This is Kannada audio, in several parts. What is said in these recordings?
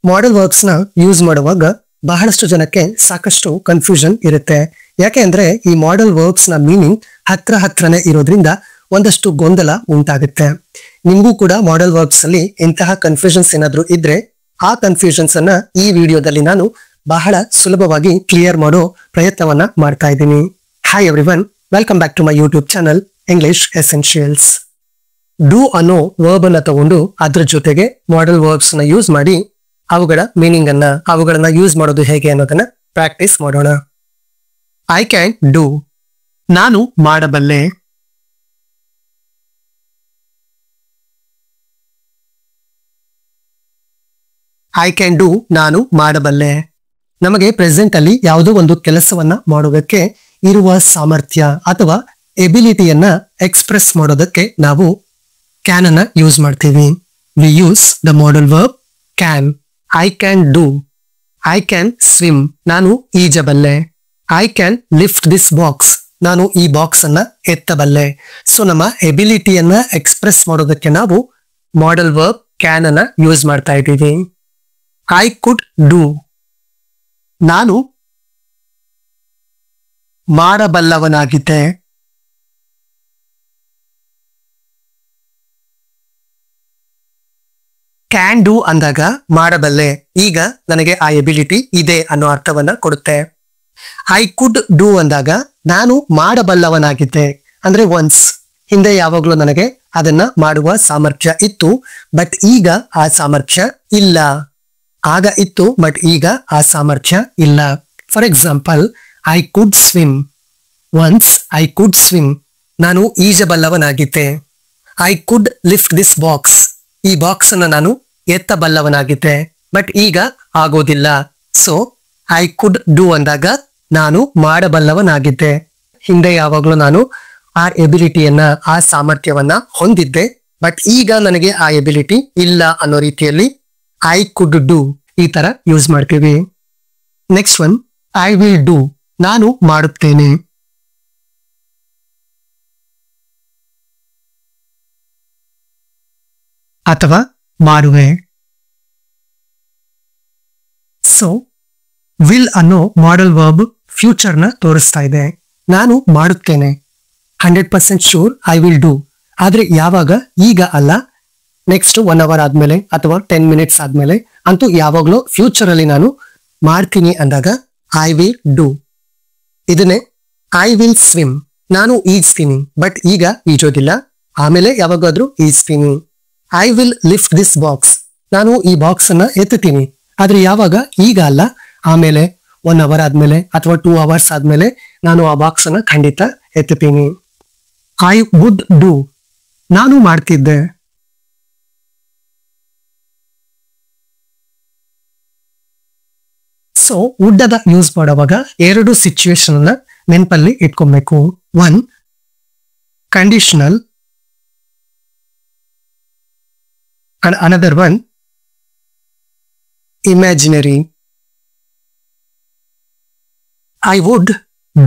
ಮಾಡೆಲ್ ವರ್ಬ್ಸ್ ನ ಯೂಸ್ ಮಾಡುವಾಗ ಬಹಳಷ್ಟು ಜನಕ್ಕೆ ಸಾಕಷ್ಟು ಕನ್ಫ್ಯೂಷನ್ ಇರುತ್ತೆ. ಯಾಕೆ ಅಂದ್ರೆ ಈ ಮಾಡೆಲ್ ವರ್ಬ್ಸ್ ನ ಮೀನಿಂಗ್ ಹತ್ರನೇ ಇರೋದ್ರಿಂದ ಒಂದಷ್ಟು ಗೊಂದಲ ಉಂಟಾಗುತ್ತೆ. ನಿಮಗೂ ಕೂಡ ಮಾಡೆಲ್ ವರ್ಬ್ಸ್ ಅಲ್ಲಿ ಇಂತಹ ಕನ್ಫ್ಯೂಷನ್ಸ್ ಏನಾದ್ರೂ ಇದ್ರೆ ಆ ಕನ್ಫ್ಯೂಷನ್ಸ್ ಅನ್ನ ಈ ವಿಡಿಯೋದಲ್ಲಿ ನಾನು ಬಹಳ ಸುಲಭವಾಗಿ ಕ್ಲಿಯರ್ ಮಾಡೋ ಪ್ರಯತ್ನವನ್ನ ಮಾಡ್ತಾ ಇದ್ದೀನಿ. Hi everyone, welcome back to my YouTube channel English essentials. Do ಅನ್ನೋ ವರ್ಬ್ ಅನ್ನ ತಗೊಂಡು ಅದ್ರ ಜೊತೆಗೆ ಮಾಡೆಲ್ ವರ್ಬ್ಸ್ ನ ಯೂಸ್ ಮಾಡಿ ಅವುಗಳ ಮೀನಿಂಗ್ ಅನ್ನ ಅವುಗಳನ್ನ ಯೂಸ್ ಮಾಡೋದು ಹೇಗೆ ಅನ್ನೋದನ್ನ ಪ್ರಾಕ್ಟೀಸ್ ಮಾಡೋಣ. ಐ ಕ್ಯಾನ್ ಡೂ, ನಾನು ಮಾಡಬಲ್ಲೆ. ಐ ಕ್ಯಾನ್ ಡೂ, ನಾನು ಮಾಡಬಲ್ಲೆ. ನಮಗೆ ಪ್ರೆಸೆಂಟ್ ಅಲ್ಲಿ ಯಾವುದೋ ಒಂದು ಕೆಲಸವನ್ನ ಮಾಡೋದಕ್ಕೆ ಇರುವ ಸಾಮರ್ಥ್ಯ ಅಥವಾ ಎಬಿಲಿಟಿಯನ್ನ ಎಕ್ಸ್ಪ್ರೆಸ್ ಮಾಡೋದಕ್ಕೆ ನಾವು ಕ್ಯಾನ್ ಅನ್ನ ಯೂಸ್ ಮಾಡ್ತೀವಿ. We use the modal verb can. I can do, I can swim, ನಾನು ಈಜಬಲ್ಲೆ. I can lift this box, ನಾನು ಈ ಬಾಕ್ಸ್ ಅನ್ನ ಎತ್ತಬಲ್ಲೆ. ಸೊ ನಮ್ಮ ಎಬಿಲಿಟಿಯನ್ನ ಎಕ್ಸ್ಪ್ರೆಸ್ ಮಾಡೋದಕ್ಕೆ ನಾವು ಮಾಡೆಲ್ ವರ್ಬ್ ಕ್ಯಾನ್ ಅನ್ನ ಯೂಸ್ ಮಾಡ್ತಾ ಇದ್ದೀವಿ. ಐ ಕುಡ್ ಡೂ, ನಾನು ಮಾಡಬಲ್ಲವನಾಗಿದ್ದೆ. ಕ್ಯಾನ್ ಡೂ ಅಂದಾಗ ಮಾಡಬಲ್ಲೆ, ಈಗ ನನಗೆ ಆ ಎಬಿಲಿಟಿ ಇದೆ ಅನ್ನೋ ಅರ್ಥವನ್ನ ಕೊಡುತ್ತೆ. ಐ ಕುಡ್ ಡೂ ಅಂದಾಗ ನಾನು ಮಾಡಬಲ್ಲವನಾಗಿದ್ದೆ, ಅಂದ್ರೆ ಒನ್ಸ್ ಹಿಂದೆ ಯಾವಾಗ್ಲೂ ನನಗೆ ಅದನ್ನ ಮಾಡುವ ಸಾಮರ್ಥ್ಯ ಇತ್ತು, ಬಟ್ ಈಗ ಆ ಸಾಮರ್ಥ್ಯ ಇಲ್ಲ. ಆಗ ಇತ್ತು, ಬಟ್ ಈಗ ಆ ಸಾಮರ್ಥ್ಯ ಇಲ್ಲ. For example, I could swim. Once I could swim, ನಾನು ಈಜಬಲ್ಲವನಾಗಿದ್ದೆ. I could lift this box, ಈ ಬಾಕ್ಸ್ ಅನ್ನ ನಾನು ಎತ್ತಬಲ್ಲವನಾಗಿದ್ದೆ, ಬಟ್ ಈಗ ಆಗೋದಿಲ್ಲ. ಸೊ ಐ ಕುಡ್ ಡೂ ಅಂದಾಗ ನಾನು ಮಾಡಬಲ್ಲವನಾಗಿದ್ದೆ. ಹಿಂದೆ ಯಾವಾಗ್ಲೂ ನಾನು ಆ ಎಬಿಲಿಟಿಯನ್ನ ಆ ಸಾಮರ್ಥ್ಯವನ್ನ ಹೊಂದಿದ್ದೆ, ಬಟ್ ಈಗ ನನಗೆ ಆ ಎಬಿಲಿಟಿ ಇಲ್ಲ ಅನ್ನೋ ರೀತಿಯಲ್ಲಿ ಐ ಕುಡ್ ಡೂ ಈ ತರ ಯೂಸ್ ಮಾಡ್ತೀವಿ. Next one, I will do, ನಾನು ಮಾಡುತ್ತೇನೆ. ಅಥವಾ ಮಾಡುವೆ. ಸೊ ವಿಲ್ ಅನ್ನೋ ಮಾಡೆಲ್ ವರ್ಬ್ ಫ್ಯೂಚರ್ ನ ತೋರಿಸ್ತಾ ಇದೆ. ನಾನು ಮಾಡುತ್ತೇನೆ, 100% ಶೂರ್ ಐ ವಿಲ್ ಡೂ. ಆದ್ರೆ ಯಾವಾಗ? ಈಗ ಅಲ್ಲ, ನೆಕ್ಸ್ಟ್ 1 hour ಆದ್ಮೇಲೆ ಅಥವಾ 10 minutes ಆದ್ಮೇಲೆ, ಅಂತೂ ಯಾವಾಗ್ಲೂ ಫ್ಯೂಚರ್ ಅಲ್ಲಿ ನಾನು ಮಾಡ್ತೀನಿ ಅಂದಾಗ ಐ ವಿಲ್ ಡೂ. ಇದನ್ನೇ ಐ ವಿಲ್ ಸ್ವಿಮ್, ನಾನು ಈಜ್ತೀನಿ, ಬಟ್ ಈಗ ಈಜೋದಿಲ್ಲ, ಆಮೇಲೆ ಯಾವಾಗಾದ್ರೂ ಈಜ್ತೀನಿ. I will lift this box, ನಾನು ಈ ಬಾಕ್ಸ್ ಅನ್ನ ಎತ್ತುತ್ತೀನಿ, ಆದ್ರೆ ಯಾವಾಗ? ಈಗ ಅಲ್ಲ, ಆಮೇಲೆ 1 hour ಆದ್ಮೇಲೆ ಅಥವಾ 2 hours ಆದ್ಮೇಲೆ ನಾನು ಆ ಬಾಕ್ಸ್ ಅನ್ನ ಖಂಡಿತ ಎತ್ತುತ್ತೀನಿ. ಐ ವುಡ್ ಡೂ, ನಾನು ಮಾಡ್ತಿದ್ದೆ. ಸೊ ವುಡ್ ಅದ ಯೂಸ್ ಮಾಡುವಾಗ 2 ಸಿಚುವೇಶನ್ ಅನ್ನ ನೆನಪಲ್ಲಿ ಇಟ್ಕೊಬೇಕು. One, conditional, and another one imaginary. I would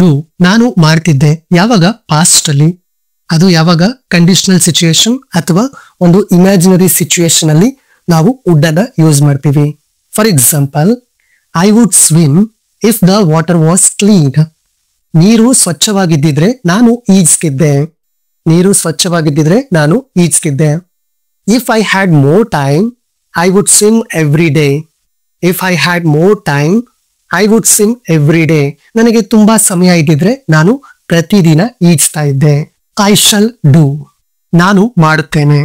do, ನಾನು ಮಾಡ್ತಿದ್ದೆ, ಯಾವಾಗ? ಪಾಸ್ಟ್ ಅಲ್ಲಿ. ಅದು ಯಾವಾಗ? ಕಂಡೀಷನಲ್ ಸಿಚುಯೇಷನ್ ಅಥವಾ ಒಂದು ಇಮ್ಯಾಜಿನರಿ ಸಿಚುಯೇಷನ್ ಅಲ್ಲಿ ನಾವು ವುಡ್ ಅನ್ನ ಯೂಸ್ ಮಾಡ್ತೀವಿ. For example, I would swim if the water was clean. ನೀರು ಸ್ವಚ್ಛವಾಗಿದ್ದಿದ್ರೆ ನಾನು ಈಜ್ತಿದ್ದೆ. ನೀರು ಸ್ವಚ್ಛವಾಗಿದ್ದಿದ್ರೆ ನಾನು ಈಜ್ತಿದ್ದೆ. If I had more time, I would swim every day. If I had more time, I would swim every day. ನನಗೆ ತುಂಬಾ ಸಮಯ ಇದ್ದಿದ್ರೆ ನಾನು ಪ್ರತಿದಿನ ಈಜ್ತಾ ಇದ್ದೆ. I shall do, ನಾನು ಮಾಡುತ್ತೇನೆ.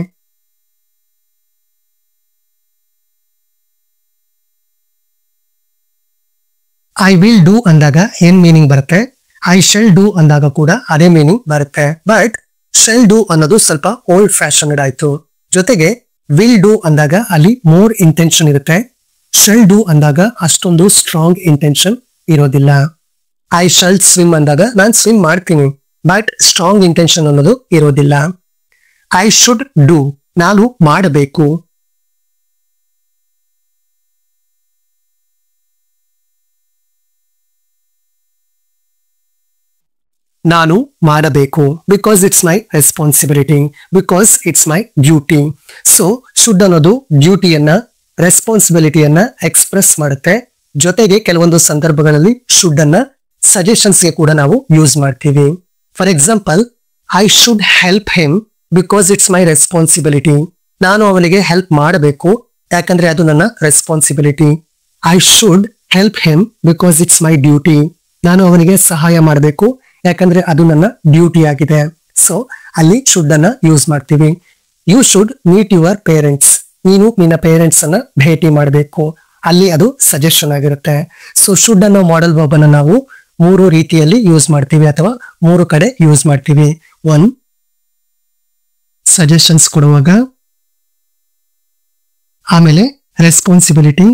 I will do ಅಂದಾಗ ಏನ್ ಮೀನಿಂಗ್ ಬರುತ್ತೆ? I shall do ಅಂದಾಗ ಕೂಡ ಅದೇ ಮೀನಿಂಗ್ ಬರುತ್ತೆ. ಬಟ್ shall do ಅನ್ನೋದು ಸ್ವಲ್ಪ ಓಲ್ಡ್ ಫ್ಯಾಷನ್ಡ್ ಆಯ್ತು. ಜೊತೆಗೆ ವಿಲ್ ಡೂ ಅಂದಾಗ ಅಲ್ಲಿ ಮೋರ್ ಇಂಟೆನ್ಷನ್ ಇರುತ್ತೆ. ಶೆಲ್ ಡೂ ಅಂದಾಗ ಅಷ್ಟೊಂದು ಸ್ಟ್ರಾಂಗ್ ಇಂಟೆನ್ಷನ್ ಇರೋದಿಲ್ಲ. ಐ ಶಲ್ ಸ್ವಿಮ್ ಅಂದಾಗ ನಾನು ಸ್ವಿಮ್ ಮಾಡ್ತೀನಿ, ಬಟ್ ಸ್ಟ್ರಾಂಗ್ ಇಂಟೆನ್ಷನ್ ಅನ್ನೋದು ಇರೋದಿಲ್ಲ. ಐ ಶುಡ್ ಡೂ, ನಾನು ಮಾಡಬೇಕು. ನಾನು ಮಾಡಬೇಕು, because it's my responsibility, because it's my duty. So should ಅನ್ನೋದು ಡ್ಯೂಟಿಯನ್ನ ರೆಸ್ಪಾನ್ಸಿಬಿಲಿಟಿಯನ್ನ ಎಕ್ಸ್ಪ್ರೆಸ್ ಮಾಡುತ್ತೆ. ಜೊತೆಗೆ ಕೆಲವೊಂದು ಸಂದರ್ಭಗಳಲ್ಲಿ ಶುಡ್ ಅನ್ನ ಸಜೆಷನ್ಸ್ಗೆ ಕೂಡ ನಾವು ಯೂಸ್ ಮಾಡ್ತೀವಿ. For example, I should help him because it's my responsibility. ನಾನು ಅವನಿಗೆ ಹೆಲ್ಪ್ ಮಾಡಬೇಕು ಯಾಕಂದ್ರೆ ಅದು ನನ್ನ responsibility. I should help him because it's my duty. ನಾನು ಅವನಿಗೆ ಸಹಾಯ ಮಾಡಬೇಕು ಯಾಕಂದ್ರೆ ಅದು ನನ್ನ ಡ್ಯೂಟಿ ಆಗಿದೆ. ಸೊ ಅಲ್ಲಿ ಶುಡ್ ಅನ್ನ ಯೂಸ್ ಮಾಡ್ತೀವಿ. You should meet your parents. ನೀನು ನಿನ್ನ ಪೇರೆಂಟ್ಸ್ ಅನ್ನ ಭೇಟಿ ಮಾಡಬೇಕು. ಅಲ್ಲಿ ಅದು ಸಜೆಷನ್ ಆಗಿರುತ್ತೆ. ಸೊ ಶುಡ್ ಅನ್ನೋ ಮಾಡೆಲ್ ವರ್ಬ್ ಅನ್ನ ನಾವು 3 ರೀತಿಯಲ್ಲಿ ಯೂಸ್ ಮಾಡ್ತೀವಿ ಅಥವಾ 3 ಕಡೆ ಯೂಸ್ ಮಾಡ್ತೀವಿ. 1, ಸಜೆಷನ್ಸ್ ಕೊಡುವಾಗ, ಆಮೇಲೆ ರೆಸ್ಪಾನ್ಸಿಬಿಲಿಟಿ,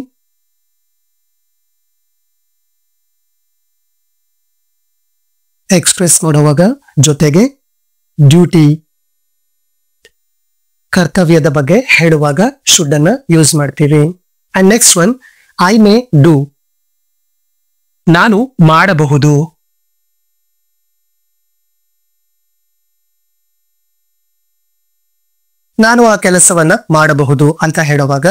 ಎಕ್ಸ್ಪ್ರೆಸ್ ಮಾಡುವಾಗ, ಜೊತೆಗೆ ಡ್ಯೂಟಿ ಕರ್ತವ್ಯದ ಬಗ್ಗೆ ಹೇಳುವಾಗ ಶುಡ್ ಅನ್ನ ಯೂಸ್ ಮಾಡ್ತೀವಿ. And next one, I may do. ನಾನು ಮಾಡಬಹುದು. ನಾನು ಆ ಕೆಲಸವನ್ನ ಮಾಡಬಹುದು ಅಂತ ಹೇಳುವಾಗ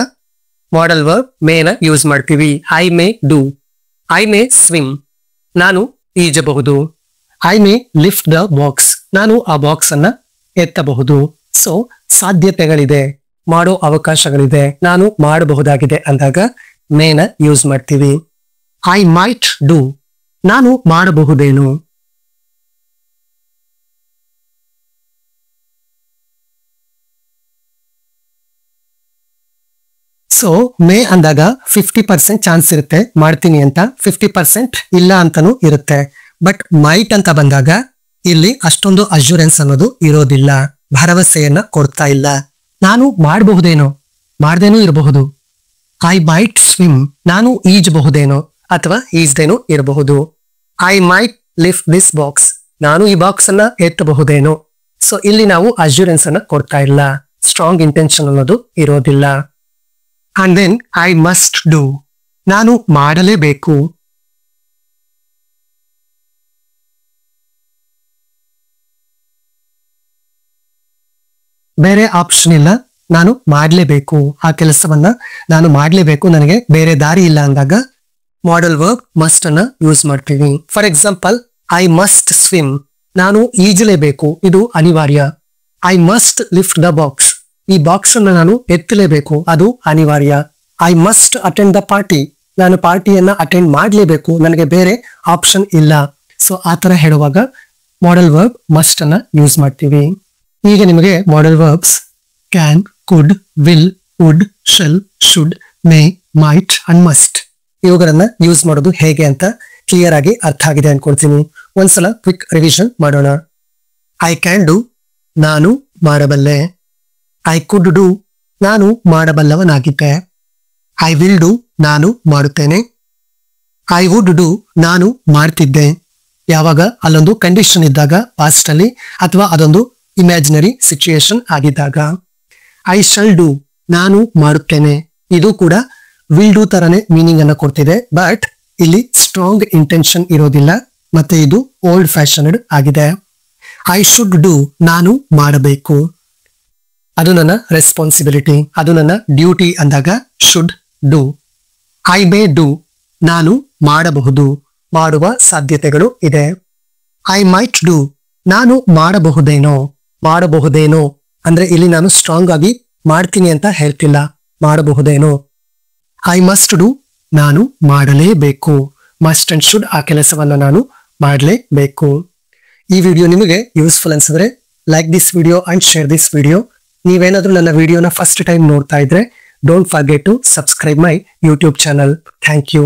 ಮಾಡೆಲ್ ವರ್ಬ್ ಮೇನ ಯೂಸ್ ಮಾಡ್ತೀವಿ. I may do. I may swim. ನಾನು ಈಜಬಹುದು. I may lift the box. ನಾನು ಆ ಬಾಕ್ಸ್ ಅನ್ನ ಎತ್ತಬಹುದು. ಸೊ ಸಾಧ್ಯತೆಗಳಿದೆ, ಮಾಡೋ ಅವಕಾಶಗಳಿದೆ, ನಾನು ಮಾಡಬಹುದಾಗಿದೆ ಅಂದಾಗ ಮೇನ ಯೂಸ್ ಮಾಡ್ತೀವಿ. I might do. ನಾನು ಮಾಡಬಹುದೇನು. ಸೊ ಮೇ ಅಂದಾಗ 50% ಚಾನ್ಸ್ ಇರುತ್ತೆ ಮಾಡ್ತೀನಿ ಅಂತ, 50% ಇಲ್ಲ ಅಂತಾನೂ ಇರುತ್ತೆ. ಬಟ್ ಮೈಟ್ ಅಂತ ಬಂದಾಗ ಇಲ್ಲಿ ಅಷ್ಟೊಂದು ಅಶ್ಯೂರೆನ್ಸ್ ಅನ್ನೋದು ಇರೋದಿಲ್ಲ, ಭರವಸೆಯನ್ನ ಕೊಡ್ತಾ ಇಲ್ಲ. ನಾನು ಮಾಡಬಹುದೇನೋ, ಮಾಡ್ದೇನೂ ಇರಬಹುದು. I might swim. ನಾನು ಈಜಬಹುದೇನೋ ಅಥವಾ ಈಜ್ದೇನೋ ಇರಬಹುದು. I might lift this box. ನಾನು ಈ ಬಾಕ್ಸ್ ಅನ್ನ ಎತ್ತಬಹುದೇನೋ. ಸೊ ಇಲ್ಲಿ ನಾವು ಅಶ್ಯೂರೆನ್ಸ್ ಅನ್ನ ಕೊಡ್ತಾ ಇಲ್ಲ, ಸ್ಟ್ರಾಂಗ್ ಇಂಟೆನ್ಷನ್ ಅನ್ನೋದು ಇರೋದಿಲ್ಲ. And then I must do. ನಾನು ಮಾಡಲೇಬೇಕು. ಬೇರೆ ಆಪ್ಷನ್ ಇಲ್ಲ, ನಾನು ಮಾಡಲೇಬೇಕು. ಆ ಕೆಲಸವನ್ನ ನಾನು ಮಾಡಲೇಬೇಕು, ನನಗೆ ಬೇರೆ ದಾರಿ ಇಲ್ಲ ಅಂದಾಗ ಮಾಡೆಲ್ ವರ್ಬ್ ಮಸ್ಟ್ ಅನ್ನ ಯೂಸ್ ಮಾಡ್ತೀವಿ. For example, I must swim. ನಾನು ಈಜಲೇಬೇಕು, ಇದು ಅನಿವಾರ್ಯ. I must lift the box. ಈ ಬಾಕ್ಸ್ ಅನ್ನ ನಾನು ಎತ್ತಲೇಬೇಕು, ಅದು ಅನಿವಾರ್ಯ. I must attend the party. ನಾನು ಪಾರ್ಟಿಯನ್ನ ಅಟೆಂಡ್ ಮಾಡಲೇಬೇಕು, ನನಗೆ ಬೇರೆ ಆಪ್ಷನ್ ಇಲ್ಲ. ಸೊ ಆ ತರ ಹೇಳುವಾಗ ಮಾಡೆಲ್ ವರ್ಬ್ ಮಸ್ಟ್ ಅನ್ನ ಯೂಸ್ ಮಾಡ್ತೀವಿ. ಈಗ ನಿಮಗೆ modal verbs can, could, will, would, shall, should, may, might and must ಇವುಗಳನ್ನ ಯೂಸ್ ಮಾಡೋದು ಹೇಗೆ ಅಂತ ಕ್ಲಿಯರ್ ಆಗಿ ಅರ್ಥ ಆಗಿದೆ ಅನ್ಕೊಳ್ತೀನಿ. ಒಂದ್ಸಲ ಕ್ವಿಕ್ ರಿವಿಷನ್ ಮಾಡೋಣ. I can do. ನಾನು ಮಾಡಬಲ್ಲೆ. I could do. ನಾನು ಮಾಡಬಲ್ಲವನಾಗಿದ್ದೆ. I will do. ನಾನು ಮಾಡುತ್ತೇನೆ. I would do. ನಾನು ಮಾಡ್ತಿದ್ದೆ. ಯಾವಾಗ ಅಲ್ಲೊಂದು ಕಂಡೀಷನ್ ಇದ್ದಾಗ ಪಾಸ್ಟ್ ಅಲ್ಲಿ ಅಥವಾ ಅದೊಂದು ಇಮ್ಯಾಜಿನರಿ ಸಿಚುಯೇಷನ್ ಆಗಿದ್ದಾಗ. I shall do. ನಾನು ಮಾಡುತ್ತೇನೆ. ಇದು ಕೂಡ ವಿಲ್ ಡೂ ತರನೇ ಮೀನಿಂಗ್ ಅನ್ನ ಕೊಡ್ತಿದೆ, ಬಟ್ ಇಲ್ಲಿ ಸ್ಟ್ರಾಂಗ್ ಇಂಟೆನ್ಷನ್ ಇರೋದಿಲ್ಲ ಮತ್ತೆ ಇದು ಓಲ್ಡ್ ಫ್ಯಾಷನ್ಡ್ ಆಗಿದೆ. I should do. ನಾನು ಮಾಡಬೇಕು, ಅದು ನನ್ನ ರೆಸ್ಪಾನ್ಸಿಬಿಲಿಟಿ, ಅದು ನನ್ನ ಡ್ಯೂಟಿ ಅಂದಾಗ should do. I may do. ನಾನು ಮಾಡಬಹುದು, ಮಾಡುವ ಸಾಧ್ಯತೆಗಳು ಇದೆ. I might do. ನಾನು ಮಾಡಬಹುದೇನೋ. ಮಾಡಬಹುದೇನೋ ಅಂದ್ರೆ ಇಲ್ಲಿ ನಾನು ಸ್ಟ್ರಾಂಗ್ ಆಗಿ ಮಾಡ್ತೀನಿ ಅಂತ ಹೇಳ್ತಿಲ್ಲ, ಮಾಡಬಹುದೇನೋ. I must do. ನಾನು ಮಾಡಲೇಬೇಕು. ಮಸ್ಟ್ ಅಂಡ್ ಶುಡ್, ಆ ಕೆಲಸವನ್ನ ನಾನು ಮಾಡಲೇಬೇಕು. ಈ ವಿಡಿಯೋ ನಿಮಗೆ ಯೂಸ್ಫುಲ್ ಅನ್ಸಿದ್ರೆ like this video and share this video. ನೀವೇನಾದ್ರೂ ನನ್ನ ವಿಡಿಯೋನ ಫಸ್ಟ್ ಟೈಮ್ ನೋಡ್ತಾ ಇದ್ರೆ don't forget to subscribe my YouTube channel. Thank you.